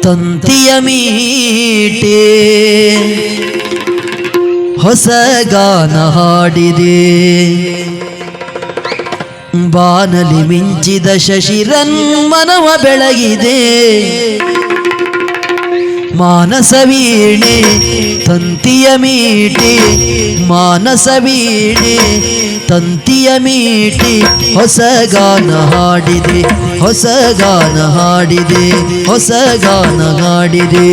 ತಂತಿಯ ಮೀಟೆ ಹೊಸ ಗಾನ ಹಾಡಿದೆ. ಬಾನಲಿ ಮಿಂಚಿದ ಶಶಿರನ್ಮನವ ಬೆಳಗಿದೆ. ಮಾನಸ ವೀಣೆ ತಂತಿಯ ಮೀಟೆ, ಮಾನಸ ವೀಣೆ ತಂತಿಯ ಮೀಟಿ ಹೊಸ ಗಾನ ಹಾಡಿದೆ, ಹೊಸ ಗಾನ ಹಾಡಿದೆ, ಹೊಸ ಗಾನ ಹಾಡಿದೆ.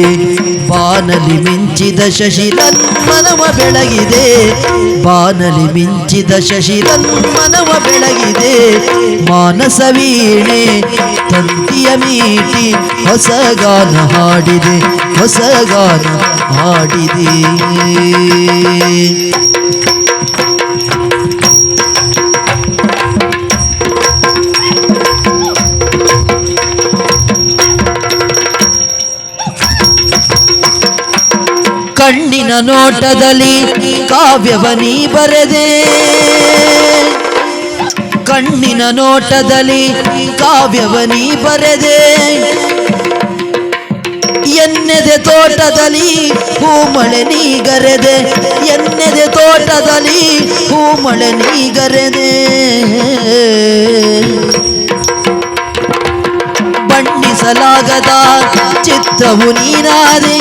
ಬಾನಲಿ ಮಿಂಚಿದ ಶಶಿರನ್ಮನವ ಬೆಳಗಿದೆ, ಬಾನಲಿ ಮಿಂಚಿದ ಶಶಿರನ್ಮನವ ಬೆಳಗಿದೆ. ಮಾನಸ ವೀಣೆ ತಂತಿಯ ಮೀಟಿ ಹೊಸ ಗಾನ ಹಾಡಿದೆ, ಹೊಸ ಗಾನ ಹಾಡಿದೆ. ಕಣ್ಣಿನ ನೋಟದಲ್ಲಿ ಕಾವ್ಯವನಿ ಬರೆದೆ, ಕಣ್ಣಿನ ನೋಟದಲ್ಲಿ ಕಾವ್ಯವನಿ ಬರೆದೆ. ಎನ್ನೆದೆ ತೋಟದಲ್ಲಿ ಹೂಮಳೆ ನೀಗರೆದೆ, ಎನ್ನೆದೆ ತೋಟದಲ್ಲಿ ಹೂಮಳೆ ನೀಗರೆದೆ. ಬಣ್ಣಿಸಲಾಗದ ಚಿತ್ರವು ನೀನಾದೆ,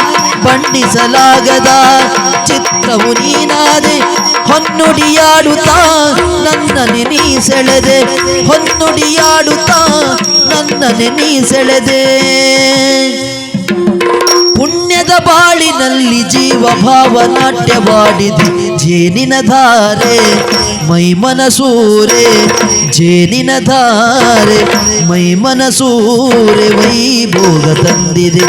ಬಣ್ಣಿಸಲಾಗದ ಚಿತ್ರವು ನೀನಾದೆ. ಹೊನ್ನುಡಿಯಾಡುತ್ತಾ ನನ್ನನೆ ನೀ ಸೆಳೆದೆ, ಹೊನ್ನುಡಿಯಾಡುತ್ತಾ ನನ್ನನೆ ನೀ ಸೆಳೆದೆ. ಪುಣ್ಯದ ಬಾಳಿನಲ್ಲಿ ಜೀವ ಭಾವ ನಾಟ್ಯವಾಡಿದೆ. ಜೇನಿನ ಧಾರೆ ಮೈ ಮನಸೂರೆ, ಜೇನಿನ ಧಾರೆ ಮೈ ಮನಸೂರೆ. ವೈಭೋಗ ತಂದಿದೆ,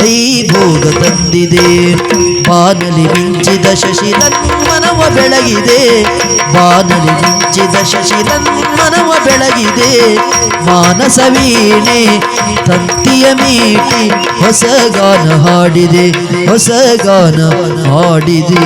ವೈಭೋಗ ತಂದಿದೆ. ಬಾನಲಿ ಮಿಂಚಿದ ಶಶಿರನ್ಮನವ ಬೆಳಗಿದೆ, ಬಾನಲಿ ಮಿಂಚಿದ ಶಶಿರನ್ಮನವ ಬೆಳಗಿದೆ. ಮಾನಸ ವೀಣೆ ತಂತಿಯ ಮೀಟಿ ಹೊಸ ಗಾನ ಹಾಡಿದೆ, ಹೊಸ ಗಾನ ಹಾಡಿದೆ.